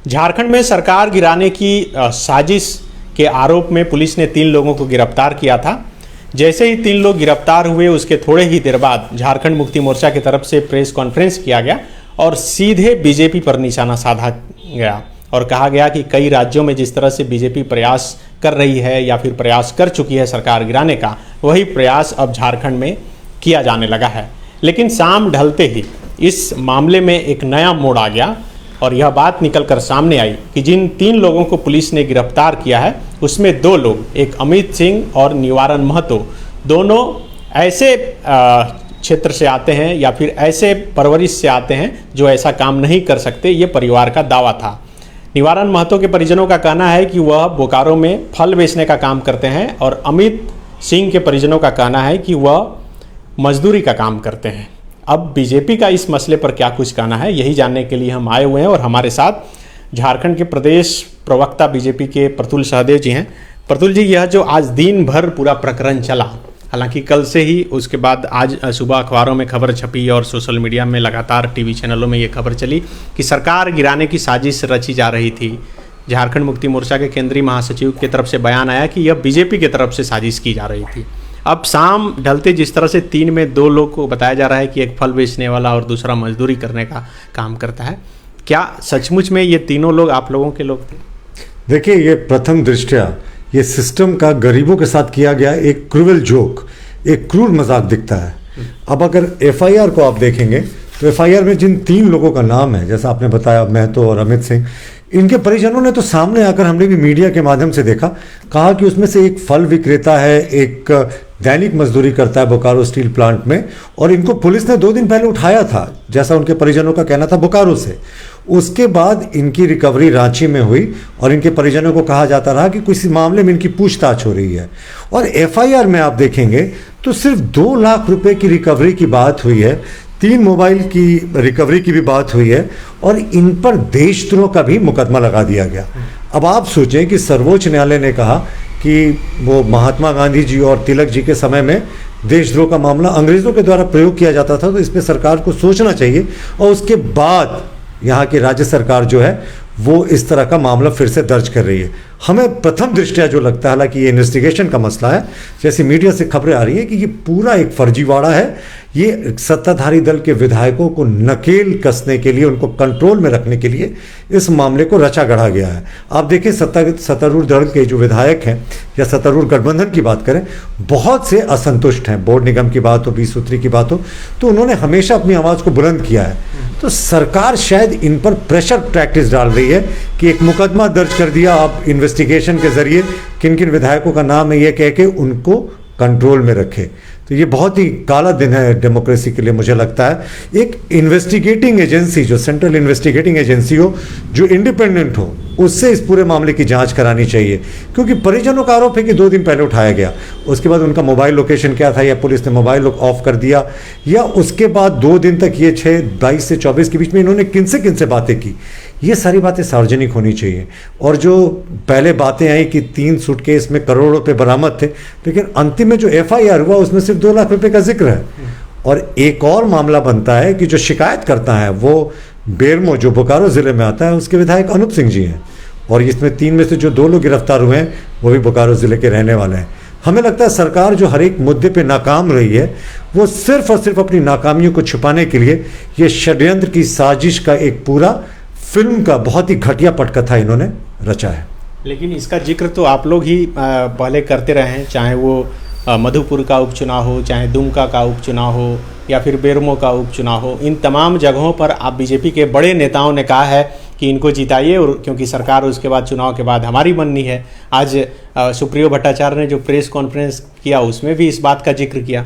झारखंड में सरकार गिराने की साजिश के आरोप में पुलिस ने 3 लोगों को गिरफ्तार किया था। जैसे ही 3 लोग गिरफ्तार हुए उसके थोड़े ही देर बाद झारखंड मुक्ति मोर्चा की तरफ से प्रेस कॉन्फ्रेंस किया गया और सीधे बीजेपी पर निशाना साधा गया और कहा गया कि कई राज्यों में जिस तरह से बीजेपी प्रयास कर रही है या फिर प्रयास कर चुकी है सरकार गिराने का, वही प्रयास अब झारखंड में किया जाने लगा है। लेकिन शाम ढलते ही इस मामले में एक नया मोड़ आ गया और यह बात निकलकर सामने आई कि जिन 3 लोगों को पुलिस ने गिरफ्तार किया है उसमें 2 लोग, एक अमित सिंह और निवारण महतो, दोनों ऐसे क्षेत्र से आते हैं या फिर ऐसे परवरिश से आते हैं जो ऐसा काम नहीं कर सकते, ये परिवार का दावा था। निवारण महतो के परिजनों का कहना है कि वह बोकारो में फल बेचने का काम करते हैं और अमित सिंह के परिजनों का कहना है कि वह मजदूरी का काम करते हैं। अब बीजेपी का इस मसले पर क्या कुछ कहना है, यही जानने के लिए हम आए हुए हैं और हमारे साथ झारखंड के प्रदेश प्रवक्ता बीजेपी के प्रतुल सहदेव जी हैं। प्रतुल जी, यह जो आज दिन भर पूरा प्रकरण चला, हालांकि कल से ही उसके बाद आज सुबह अखबारों में खबर छपी और सोशल मीडिया में लगातार टीवी चैनलों में ये खबर चली कि सरकार गिराने की साजिश रची जा रही थी। झारखंड मुक्ति मोर्चा के केंद्रीय महासचिव की तरफ से बयान आया कि यह बीजेपी की तरफ से साजिश की जा रही थी। अब शाम ढलते जिस तरह से 3 में 2 लोग को बताया जा रहा है कि एक फल बेचने वाला और दूसरा मजदूरी करने का काम करता है, क्या सचमुच में ये तीनों लोग आप लोगों के लोग थे? देखिए, ये प्रथम दृष्टया ये सिस्टम का गरीबों के साथ किया गया एक क्रूवल जोक, एक क्रूर मजाक दिखता है। अब अगर एफआईआर को आप देखेंगे तो एफआईआर में जिन 3 लोगों का नाम है, जैसा आपने बताया महतो और अमित सिंह, इनके परिजनों ने तो सामने आकर, हमने भी मीडिया के माध्यम से देखा, कहा कि उसमें से एक फल विक्रेता है, एक दैनिक मजदूरी करता है बोकारो स्टील प्लांट में, और इनको पुलिस ने 2 दिन पहले उठाया था, जैसा उनके परिजनों का कहना था, बोकारो से। उसके बाद इनकी रिकवरी रांची में हुई और इनके परिजनों को कहा जाता रहा कि किसी मामले में इनकी पूछताछ हो रही है। और एफआईआर में आप देखेंगे तो सिर्फ 2 लाख रुपए की रिकवरी की बात हुई है, 3 मोबाइल की रिकवरी की भी बात हुई है और इन पर देशद्रोह का भी मुकदमा लगा दिया गया। अब आप सोचें कि सर्वोच्च न्यायालय ने कहा कि वो महात्मा गांधी जी और तिलक जी के समय में देशद्रोह का मामला अंग्रेज़ों के द्वारा प्रयोग किया जाता था, तो इस पर सरकार को सोचना चाहिए। और उसके बाद यहाँ की राज्य सरकार जो है वो इस तरह का मामला फिर से दर्ज कर रही है। हमें प्रथम दृष्टया जो लगता है, हालांकि ये इन्वेस्टिगेशन का मसला है, जैसी मीडिया से खबरें आ रही हैं कि ये पूरा एक फर्जीवाड़ा है। ये सत्ताधारी दल के विधायकों को नकेल कसने के लिए, उनको कंट्रोल में रखने के लिए इस मामले को रचा गढ़ा गया है। आप देखिए, सत्तारूढ़ दल के जो विधायक हैं या सत्तारूढ़ गठबंधन की बात करें, बहुत से असंतुष्ट हैं। बोर्ड निगम की बात हो, 20 सूत्री की बात हो, तो उन्होंने हमेशा अपनी आवाज़ को बुलंद किया है। तो सरकार शायद इन पर प्रेशर प्रैक्टिस डाल रही है कि एक मुकदमा दर्ज कर दिया, अब इन्वेस्टिगेशन के जरिए किन किन विधायकों का नाम है ये कह के उनको कंट्रोल में रखे। तो ये बहुत ही काला दिन है डेमोक्रेसी के लिए, मुझे लगता है। एक इन्वेस्टिगेटिंग एजेंसी, जो सेंट्रल इन्वेस्टिगेटिंग एजेंसी हो, जो इंडिपेंडेंट हो, उससे इस पूरे मामले की जांच करानी चाहिए। क्योंकि परिजनों का आरोप है कि 2 दिन पहले उठाया गया, उसके बाद उनका मोबाइल लोकेशन क्या था, या पुलिस ने मोबाइल ऑफ कर दिया, या उसके बाद 2 दिन तक ये 22 से 24 के बीच में इन्होंने किन से बातें की, ये सारी बातें सार्वजनिक होनी चाहिए। और जो पहले बातें आई कि 3 सूटकेस में करोड़ों रुपए बरामद थे, लेकिन अंतिम में जो एफआईआर हुआ उसमें सिर्फ 2 लाख रुपए का जिक्र है। और एक और मामला बनता है कि जो शिकायत करता है वो बेरमो, जो बोकारो जिले में आता है, उसके विधायक अनूप सिंह जी हैं। और इसमें 3 में से जो 2 लोग गिरफ्तार हुए हैं वो भी बोकारो जिले के रहने वाले हैं। हमें लगता है सरकार जो हर एक मुद्दे पे नाकाम रही है, वो सिर्फ और सिर्फ अपनी नाकामियों को छुपाने के लिए ये षड्यंत्र की साजिश का एक पूरा फिल्म का बहुत ही घटिया पटकथा इन्होंने रचा है। लेकिन इसका जिक्र तो आप लोग ही पहले करते रहे हैं, चाहे वो मधुपुर का उपचुनाव हो, चाहे दुमका का उपचुनाव हो, या फिर बेरमो का उपचुनाव हो। इन तमाम जगहों पर आप बीजेपी के बड़े नेताओं ने कहा है कि इनको जिताइए, और क्योंकि सरकार उसके बाद चुनाव के बाद हमारी बननी है। आज सुप्रियो भट्टाचार्य ने जो प्रेस कॉन्फ्रेंस किया उसमें भी इस बात का जिक्र किया।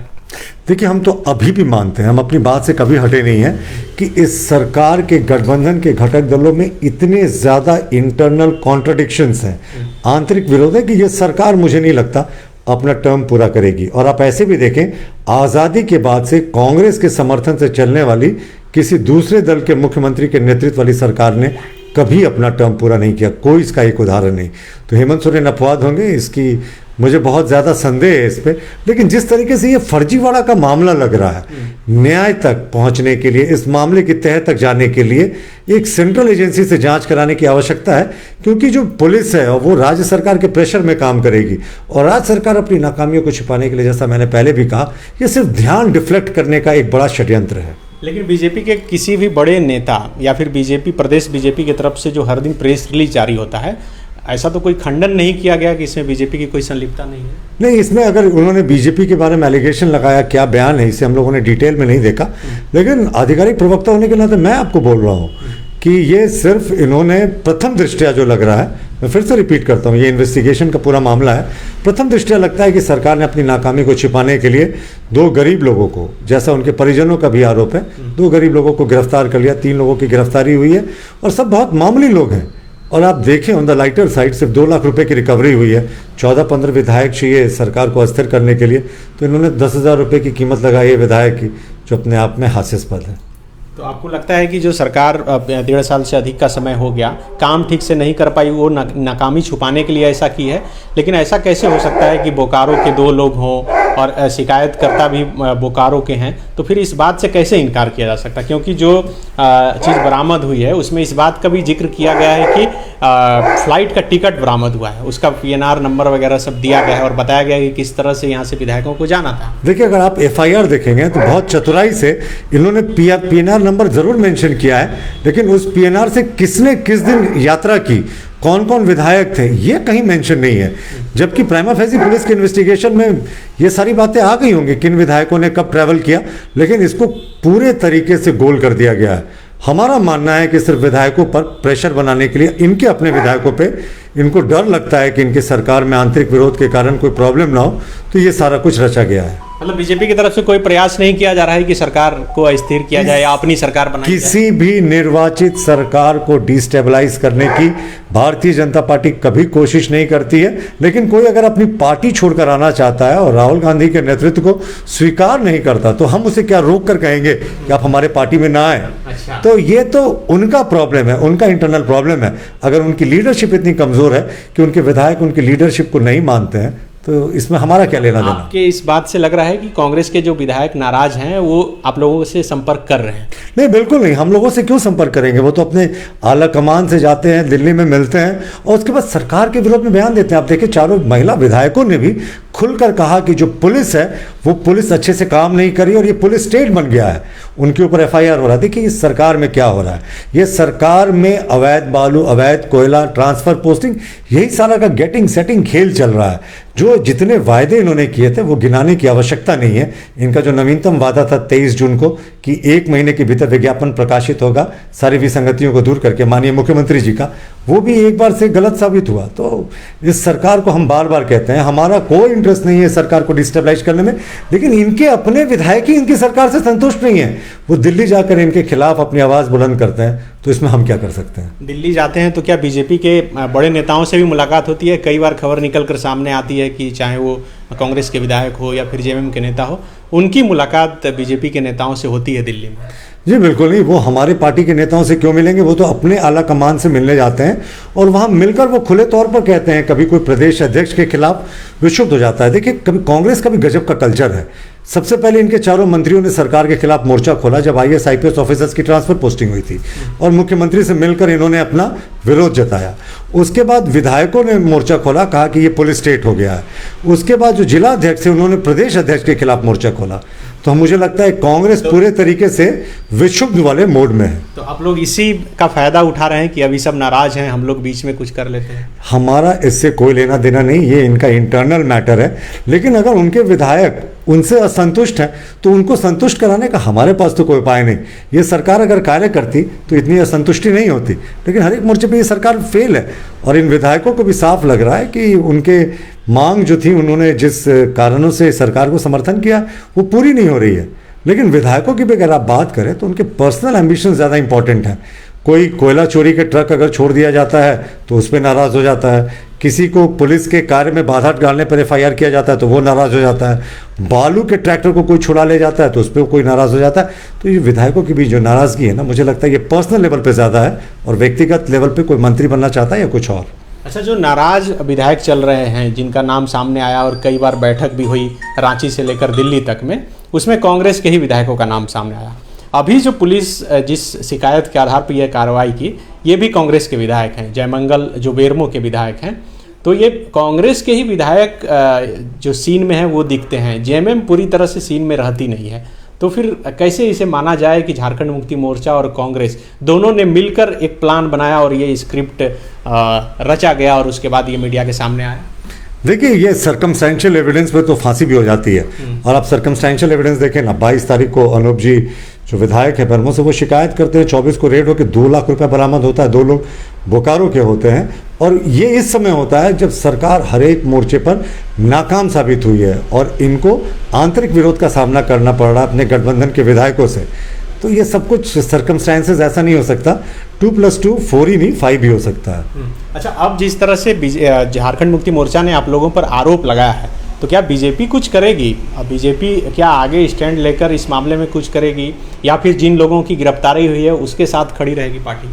देखिए, हम तो अभी भी मानते हैं, हम अपनी बात से कभी हटे नहीं हैं कि इस सरकार के गठबंधन के घटक दलों में इतने ज़्यादा इंटरनल कॉन्ट्रडिक्शंस हैं, आंतरिक विरोध है, कि ये सरकार मुझे नहीं लगता अपना टर्म पूरा करेगी। और आप ऐसे भी देखें, आज़ादी के बाद से कांग्रेस के समर्थन से चलने वाली किसी दूसरे दल के मुख्यमंत्री के नेतृत्व वाली सरकार ने कभी अपना टर्म पूरा नहीं किया, कोई इसका एक उदाहरण नहीं। तो हेमंत सोरेन अपवाद होंगे, इसकी मुझे बहुत ज़्यादा संदेह है इस पे। लेकिन जिस तरीके से ये फर्जीवाड़ा का मामला लग रहा है, न्याय तक पहुंचने के लिए, इस मामले की तह तक जाने के लिए एक सेंट्रल एजेंसी से जांच कराने की आवश्यकता है, क्योंकि जो पुलिस है वो राज्य सरकार के प्रेशर में काम करेगी और राज्य सरकार अपनी नाकामियों को छिपाने के लिए, जैसा मैंने पहले भी कहा, ये सिर्फ ध्यान डिफ्लेक्ट करने का एक बड़ा षड्यंत्र है। लेकिन बीजेपी के किसी भी बड़े नेता या फिर बीजेपी प्रदेश बीजेपी की तरफ से जो हर दिन प्रेस रिलीज जारी होता है, ऐसा तो कोई खंडन नहीं किया गया कि इसमें बीजेपी की कोई संलिप्तता नहीं है। नहीं, इसमें अगर उन्होंने बीजेपी के बारे में एलिगेशन लगाया, क्या बयान है, इसे हम लोगों ने डिटेल में नहीं देखा। लेकिन आधिकारिक प्रवक्ता होने के नाते मैं आपको बोल रहा हूँ कि ये सिर्फ इन्होंने प्रथम दृष्टया जो लग रहा है, मैं फिर से रिपीट करता हूँ, ये इन्वेस्टिगेशन का पूरा मामला है। प्रथम दृष्टया लगता है कि सरकार ने अपनी नाकामी को छिपाने के लिए दो गरीब लोगों को, जैसा उनके परिजनों का भी आरोप है, दो गरीब लोगों को गिरफ्तार कर लिया, 3 लोगों की गिरफ्तारी हुई है और सब बहुत मामूली लोग हैं। और आप देखें ऑन द लाइटर साइड सिर्फ 2 लाख रुपए की रिकवरी हुई है। 14-15 विधायक चाहिए सरकार को अस्थिर करने के लिए, तो इन्होंने 10,000 रुपये की कीमत लगाई है विधायक की, जो अपने आप में हास्यास्पद है। तो आपको लगता है कि जो सरकार 1.5 साल से अधिक का समय हो गया, काम ठीक से नहीं कर पाई, वो नाकामी छुपाने के लिए ऐसा की है? लेकिन ऐसा कैसे हो सकता है कि बोकारो के 2 लोग हों और शिकायतकर्ता भी बोकारो के हैं, तो फिर इस बात से कैसे इनकार किया जा सकता है? क्योंकि जो चीज़ बरामद हुई है उसमें इस बात का भी जिक्र किया गया है कि फ्लाइट का टिकट बरामद हुआ है, उसका PNR नंबर वगैरह सब दिया गया है और बताया गया है कि किस तरह से यहाँ से विधायकों को जाना था। देखिए, अगर आप FIR देखेंगे तो बहुत चतुराई से इन्होंने PNR नंबर जरूर मेंशन किया है, लेकिन उस PNR से किसने किस दिन यात्रा की, कौन कौन विधायक थे, ये कहीं मेंशन नहीं है। जबकि प्राइमा फेसी पुलिस के इन्वेस्टिगेशन में ये सारी बातें आ गई होंगी, किन विधायकों ने कब ट्रैवल किया, लेकिन इसको पूरे तरीके से गोल कर दिया गया है। हमारा मानना है कि सिर्फ विधायकों पर प्रेशर बनाने के लिए, इनके अपने विधायकों पे इनको डर लगता है कि इनकी सरकार में आंतरिक विरोध के कारण कोई प्रॉब्लम ना हो, तो ये सारा कुछ रचा गया है। मतलब बीजेपी की तरफ से कोई प्रयास नहीं किया जा रहा है कि सरकार को अस्थिर किया जाए या अपनी सरकार बनाई जाए? किसी भी निर्वाचित सरकार को डिस्टेबलाइज करने की भारतीय जनता पार्टी कभी कोशिश नहीं करती है। लेकिन कोई अगर अपनी पार्टी छोड़कर आना चाहता है और राहुल गांधी के नेतृत्व को स्वीकार नहीं करता, तो हम उसे क्या रोक कर कहेंगे कि आप हमारे पार्टी में ना आए? अच्छा। तो ये तो उनका प्रॉब्लम है, उनका इंटरनल प्रॉब्लम है। अगर उनकी लीडरशिप इतनी कमजोर है कि उनके विधायक उनकी लीडरशिप को नहीं मानते हैं, तो इसमें हमारा क्या लेना देना? आपके इस बात से लग रहा है कि कांग्रेस के जो विधायक नाराज हैं वो आप लोगों से संपर्क कर रहे हैं? नहीं, बिल्कुल नहीं। हम लोगों से क्यों संपर्क करेंगे? वो तो अपने आला कमान से जाते हैं, दिल्ली में मिलते हैं और उसके बाद सरकार के विरोध में बयान देते हैं। आप देखिए, 4 महिला विधायकों ने भी खुलकर कहा कि जो पुलिस है वो पुलिस अच्छे से काम नहीं करी और ये पुलिस स्टेट बन गया है, उनके ऊपर FIR हो रहा है। देखिए, इस सरकार में क्या हो रहा है, ये सरकार में अवैध बालू, अवैध कोयला, ट्रांसफर, पोस्टिंग, यही सारा का गेटिंग सेटिंग खेल चल रहा है। जो जितने वायदे इन्होंने किए थे वो गिनाने की आवश्यकता नहीं है। इनका जो नवीनतम वादा था 23 जून को कि 1 महीने के भीतर विज्ञापन प्रकाशित होगा सारी विसंगतियों को दूर करके, माननीय मुख्यमंत्री जी का, वो भी एक बार से गलत साबित हुआ। तो इस सरकार को हम बार बार कहते हैं, हमारा कोई इंटरेस्ट नहीं है सरकार को डिस्टेबलाइज करने में, लेकिन इनके अपने विधायक ही इनकी सरकार से संतुष्ट नहीं है। वो दिल्ली जाकर इनके खिलाफ अपनी आवाज़ बुलंद करते हैं, तो इसमें हम क्या कर सकते हैं? दिल्ली जाते हैं तो क्या बीजेपी के बड़े नेताओं से भी मुलाकात होती है? कई बार खबर निकल कर सामने आती है कि चाहे वो कांग्रेस के विधायक हो या फिर JMM के नेता हो, उनकी मुलाकात बीजेपी के नेताओं से होती है दिल्ली में। जी बिल्कुल नहीं, वो हमारे पार्टी के नेताओं से क्यों मिलेंगे? वो तो अपने आला कमान से मिलने जाते हैं और वहाँ मिलकर वो खुले तौर पर कहते हैं, कभी कोई प्रदेश अध्यक्ष के खिलाफ विक्षुब्ध हो जाता है। देखिए, कभी कांग्रेस का भी गजब का कल्चर है। सबसे पहले इनके 4 मंत्रियों ने सरकार के खिलाफ मोर्चा खोला जब IAS IPS ऑफिसर्स की ट्रांसफर पोस्टिंग हुई थी और मुख्यमंत्री से मिलकर इन्होंने अपना विरोध जताया। उसके बाद विधायकों ने मोर्चा खोला, कहा कि ये पुलिस स्टेट हो गया है। उसके बाद जो जिला अध्यक्ष थे उन्होंने प्रदेश अध्यक्ष के खिलाफ मोर्चा खोला। तो मुझे लगता है कांग्रेस पूरे तरीके से विक्षुब्ध वाले मोड में है। तो आप लोग इसी का फायदा उठा रहे हैं कि अभी सब नाराज हैं, हम लोग बीच में कुछ कर लेते हैं? हमारा इससे कोई लेना देना नहीं, ये इनका इंटरनल मैटर है। लेकिन अगर उनके विधायक उनसे असंतुष्ट हैं तो उनको संतुष्ट कराने का हमारे पास तो कोई उपाय नहीं। ये सरकार अगर कार्य करती तो इतनी असंतुष्टि नहीं होती, लेकिन हर एक मोर्चे पे ये सरकार फेल है और इन विधायकों को भी साफ लग रहा है कि उनके मांग जो थी, उन्होंने जिस कारणों से सरकार को समर्थन किया, वो पूरी नहीं हो रही है। लेकिन विधायकों की भी अगर आप बात करें तो उनके पर्सनल एम्बिशन ज़्यादा इंपॉर्टेंट है। कोई कोयला चोरी के ट्रक अगर छोड़ दिया जाता है तो उस पर नाराज़ हो जाता है, किसी को पुलिस के कार्य में बाधा डालने पर FIR किया जाता है तो वो नाराज़ हो जाता है, बालू के ट्रैक्टर को कोई छुड़ा ले जाता है तो उस पर कोई नाराज़ हो जाता है। तो ये विधायकों की भी जो नाराज़गी है ना, मुझे लगता है ये पर्सनल लेवल पे ज़्यादा है और व्यक्तिगत लेवल पे कोई मंत्री बनना चाहता है या कुछ और। अच्छा, जो नाराज विधायक चल रहे हैं जिनका नाम सामने आया और कई बार बैठक भी हुई रांची से लेकर दिल्ली तक में, उसमें कांग्रेस के ही विधायकों का नाम सामने आया। अभी जो पुलिस जिस शिकायत के आधार पर यह कार्रवाई की, ये भी कांग्रेस के विधायक हैं, जयमंगल जो बेरमो के विधायक हैं। तो ये कांग्रेस के ही विधायक जो सीन में है वो दिखते हैं, जेएमएम पूरी तरह से सीन में रहती नहीं है। तो फिर कैसे इसे माना जाए कि झारखंड मुक्ति मोर्चा और कांग्रेस दोनों ने मिलकर एक प्लान बनाया और ये स्क्रिप्ट रचा गया और उसके बाद ये मीडिया के सामने आया? देखिए, ये सर्कमस्टेंशियल एविडेंस पे तो फांसी भी हो जाती है। और आप सर्कमस्टेंशियल एविडेंस देखें ना, 22 तारीख को अनूप जी जो विधायक है बेरमो से, वो शिकायत करते हैं, 24 को रेड होकर 2 लाख रुपए बरामद होता है, 2 लोग बोकारो के होते हैं। और ये इस समय होता है जब सरकार हर एक मोर्चे पर नाकाम साबित हुई है और इनको आंतरिक विरोध का सामना करना पड़ रहा है अपने गठबंधन के विधायकों से। तो ये सब कुछ सर्कमस्टेंसेस ऐसा नहीं हो सकता, 2+2 4 ही नहीं 5 भी हो सकता है। अच्छा, अब जिस तरह से झारखंड मुक्ति मोर्चा ने आप लोगों पर आरोप लगाया है, तो क्या बीजेपी कुछ करेगी? अब बीजेपी क्या आगे स्टैंड लेकर इस मामले में कुछ करेगी, या फिर जिन लोगों की गिरफ्तारी हुई है उसके साथ खड़ी रहेगी पार्टी?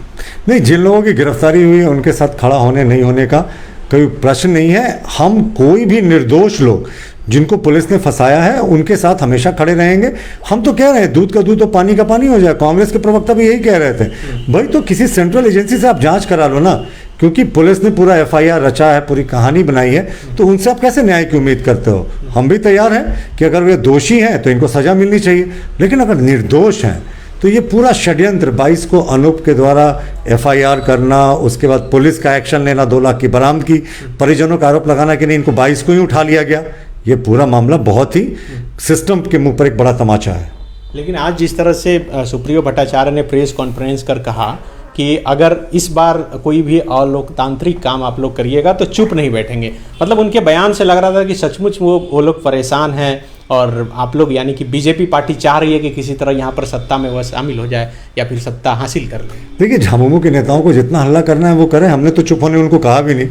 नहीं, जिन लोगों की गिरफ्तारी हुई है उनके साथ खड़ा होने नहीं होने का कोई प्रश्न नहीं है। हम कोई भी निर्दोष लोग जिनको पुलिस ने फंसाया है उनके साथ हमेशा खड़े रहेंगे। हम तो कह रहे हैं दूध का दूध और पानी का पानी हो जाए। कांग्रेस के प्रवक्ता भी यही कह रहे थे, भाई तो किसी सेंट्रल एजेंसी से आप जांच करा लो ना, क्योंकि पुलिस ने पूरा एफआईआर रचा है, पूरी कहानी बनाई है, तो उनसे आप कैसे न्याय की उम्मीद करते हो? हम भी तैयार हैं कि अगर वे दोषी हैं तो इनको सजा मिलनी चाहिए, लेकिन अगर निर्दोष हैं तो ये पूरा षड्यंत्र 22 को अनूप के द्वारा एफआईआर करना, उसके बाद पुलिस का एक्शन लेना, 2 लाख की बरामदगी, परिजनों का आरोप लगाना कि नहीं इनको 22 को ही उठा लिया गया, ये पूरा मामला बहुत ही सिस्टम के मुंह पर एक बड़ा तमाचा है। लेकिन आज जिस तरह से सुप्रियो भट्टाचार्य ने प्रेस कॉन्फ्रेंस कर कहा कि अगर इस बार कोई भी अलोकतांत्रिक काम आप लोग करिएगा तो चुप नहीं बैठेंगे, मतलब उनके बयान से लग रहा था कि सचमुच वो लोग परेशान हैं और आप लोग यानी कि बीजेपी पार्टी चाह रही है कि किसी तरह यहाँ पर सत्ता में वह शामिल हो जाए या फिर सत्ता हासिल कर ले। देखिए, झामुमो के नेताओं को जितना हल्ला करना है वो करें, हमने तो चुप होने उनको कहा भी नहीं।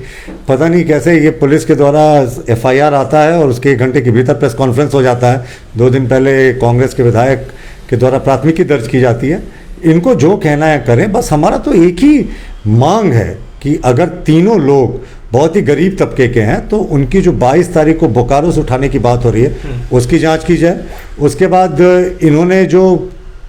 पता नहीं कैसे ये पुलिस के द्वारा एफआईआर आता है और उसके 1 घंटे के भीतर प्रेस कॉन्फ्रेंस हो जाता है। 2 दिन पहले कांग्रेस के विधायक के द्वारा प्राथमिकी दर्ज की जाती है। इनको जो कहना है करें, बस हमारा तो एक ही मांग है कि अगर तीनों लोग बहुत ही गरीब तबके के हैं तो उनकी जो 22 तारीख को बोकारो से उठाने की बात हो रही है उसकी जांच की जाए। उसके बाद इन्होंने जो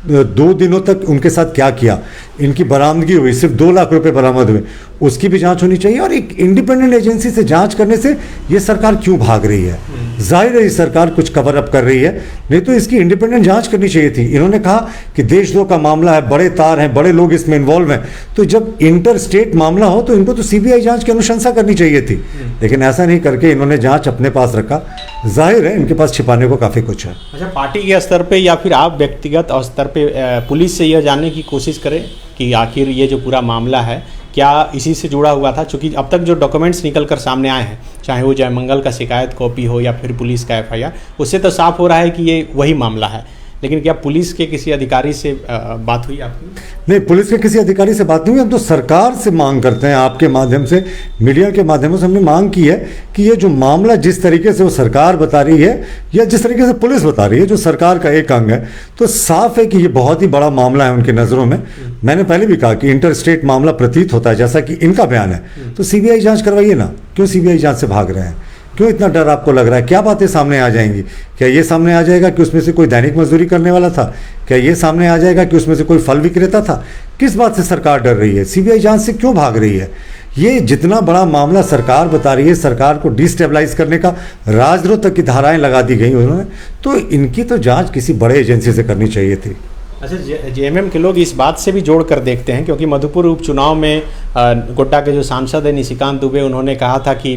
2 दिनों तक उनके साथ क्या किया, इनकी बरामदगी हुई, सिर्फ 2 लाख रुपए बरामद हुए, उसकी भी जांच होनी चाहिए। और एक इंडिपेंडेंट एजेंसी से जांच करने से ये सरकार क्यों भाग रही है? जाहिर है ये सरकार कुछ कवर अप कर रही है, नहीं तो इसकी इंडिपेंडेंट जांच करनी चाहिए थी। इन्होंने कहा कि देशद्रोह का मामला है, बड़े तार हैं, बड़े लोग इसमें इन्वॉल्व हैं, तो जब इंटर स्टेट मामला हो तो इनको तो सीबीआई जांच की अनुशंसा करनी चाहिए थी, लेकिन ऐसा नहीं करके इन्होंने जांच अपने पास रखा। जाहिर है इनके पास छिपाने को काफ़ी कुछ है। अच्छा, पार्टी के स्तर पे या फिर आप व्यक्तिगत स्तर पे पुलिस से यह जानने की कोशिश करें कि आखिर ये जो पूरा मामला है क्या इसी से जुड़ा हुआ था? क्योंकि अब तक जो डॉक्यूमेंट्स निकल कर सामने आए हैं, चाहे वो जयमंगल का शिकायत कॉपी हो या फिर पुलिस का एफआईआर, उससे तो साफ हो रहा है कि ये वही मामला है। लेकिन क्या पुलिस के किसी अधिकारी से बात हुई आपकी? नहीं, पुलिस के किसी अधिकारी से बात नहीं हुई। हम तो सरकार से मांग करते हैं, आपके माध्यम से, मीडिया के माध्यम से हमने मांग की है कि ये जो मामला जिस तरीके से वो सरकार बता रही है या जिस तरीके से पुलिस बता रही है, जो सरकार का एक अंग है, तो साफ है कि ये बहुत ही बड़ा मामला है उनकी नज़रों में। मैंने पहले भी कहा कि इंटर स्टेट मामला प्रतीत होता है, जैसा कि इनका बयान है, तो सीबीआई जांच करवाइए ना। क्यों सीबीआई जांच से भाग रहे हैं? क्यों इतना डर आपको लग रहा है? क्या बातें सामने आ जाएंगी? क्या ये सामने आ जाएगा कि उसमें से कोई दैनिक मजदूरी करने वाला था? क्या ये सामने आ जाएगा कि उसमें से कोई फल विक्रेता था? किस बात से सरकार डर रही है? सीबीआई जांच से क्यों भाग रही है? ये जितना बड़ा मामला सरकार बता रही है, सरकार को डिस्टेबलाइज करने का राजद्रोह तक की धाराएं लगा दी गई उन्होंने, तो इनकी तो जांच किसी बड़े एजेंसी से करनी चाहिए थी। अच्छा, जेएमएम के लोग इस बात से भी जोड़ कर देखते हैं, क्योंकि मधुपुर उपचुनाव में गोड्डा के जो सांसद है निशिकांत दुबे, उन्होंने कहा था कि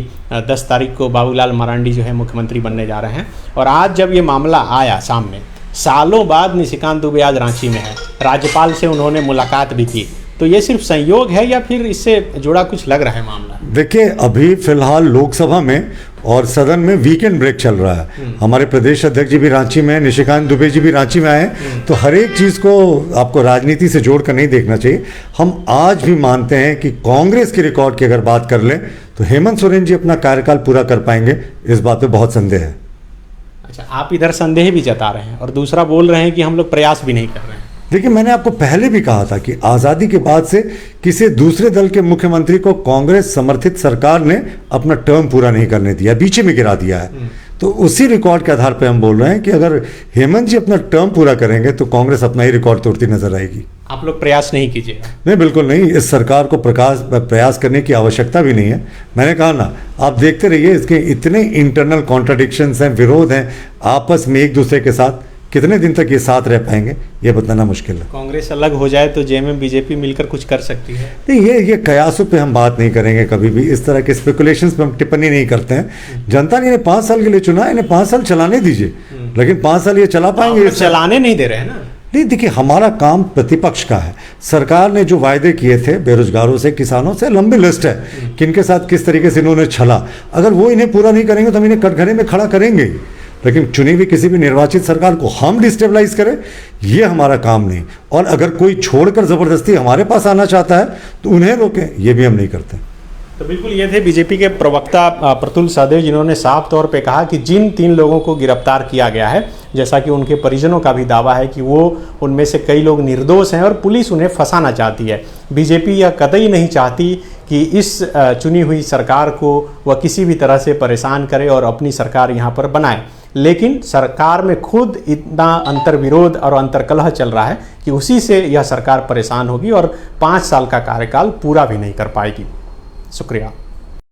10 तारीख को बाबूलाल मरांडी जो है मुख्यमंत्री बनने जा रहे हैं। और आज जब ये मामला आया सामने, सालों बाद निशिकांत दुबे आज रांची में है, राज्यपाल से उन्होंने मुलाकात भी की, तो ये सिर्फ संयोग है या फिर इससे जुड़ा कुछ लग रहा है मामला? देखिए, अभी फिलहाल लोकसभा में और सदन में वीकेंड ब्रेक चल रहा है। हमारे प्रदेश अध्यक्ष जी भी रांची में हैं, निशिकांत दुबे जी भी रांची में आए, तो हर एक चीज़ को आपको राजनीति से जोड़कर नहीं देखना चाहिए। हम आज भी मानते हैं कि कांग्रेस के रिकॉर्ड की अगर बात कर लें तो हेमंत सोरेन जी अपना कार्यकाल पूरा कर पाएंगे, इस बात पे बहुत संदेह है। अच्छा, आप इधर संदेह भी जता रहे हैं और दूसरा बोल रहे हैं कि हम लोग प्रयास भी नहीं कर रहे हैं। देखिए, मैंने आपको पहले भी कहा था कि आज़ादी के बाद से किसी दूसरे दल के मुख्यमंत्री को कांग्रेस समर्थित सरकार ने अपना टर्म पूरा नहीं करने दिया, बीच में गिरा दिया है। तो उसी रिकॉर्ड के आधार पर हम बोल रहे हैं कि अगर हेमंत जी अपना टर्म पूरा करेंगे तो कांग्रेस अपना ही रिकॉर्ड तोड़ती नजर आएगी। आप लोग प्रयास नहीं कीजिएगा? नहीं, बिल्कुल नहीं। इस सरकार को प्रयास करने की आवश्यकता भी नहीं है। मैंने कहा ना, आप देखते रहिए, इसके इतने इंटरनल कॉन्ट्राडिक्शंस हैं, विरोध हैं आपस में एक दूसरे के साथ, कितने दिन तक ये साथ रह पाएंगे ये बताना मुश्किल है। कांग्रेस अलग हो जाए तो जेएमएम बीजेपी मिलकर कुछ कर सकती है? नहीं, ये कयासों पे हम बात नहीं करेंगे कभी भी, इस तरह के स्पेकुलेशंस पे हम टिप्पणी नहीं करते हैं। जनता ने इन्हें 5 साल के लिए चुना, इन्हें 5 साल चलाने दीजिए, लेकिन 5 साल ये चला पाएंगे? चलाने नहीं दे रहे हैं ना। नहीं, देखिए, हमारा काम प्रतिपक्ष का है। सरकार ने जो वायदे किए थे बेरोजगारों से, किसानों से, लंबी लिस्ट है किनके साथ किस तरीके से इन्होंने छला। अगर वो इन्हें पूरा नहीं करेंगे तो हम इन्हें कटघरे में खड़ा करेंगे, लेकिन चुनी हुई किसी भी निर्वाचित सरकार को हम डिस्टेबलाइज करें, ये हमारा काम नहीं। और अगर कोई छोड़कर जबरदस्ती हमारे पास आना चाहता है तो उन्हें रोकें, ये भी हम नहीं करते। तो बिल्कुल ये थे बीजेपी के प्रवक्ता प्रतुल सहदेव, जिन्होंने साफ तौर पे कहा कि जिन 3 लोगों को गिरफ्तार किया गया है, जैसा कि उनके परिजनों का भी दावा है कि वो उनमें से कई लोग निर्दोष हैं और पुलिस उन्हें फंसाना चाहती है। बीजेपी यह कतई नहीं चाहती कि इस चुनी हुई सरकार को वह किसी भी तरह से परेशान करे और अपनी सरकार यहाँ पर बनाए, लेकिन सरकार में खुद इतना अंतर्विरोध और अंतर्कलह चल रहा है कि उसी से यह सरकार परेशान होगी और 5 साल का कार्यकाल पूरा भी नहीं कर पाएगी। शुक्रिया।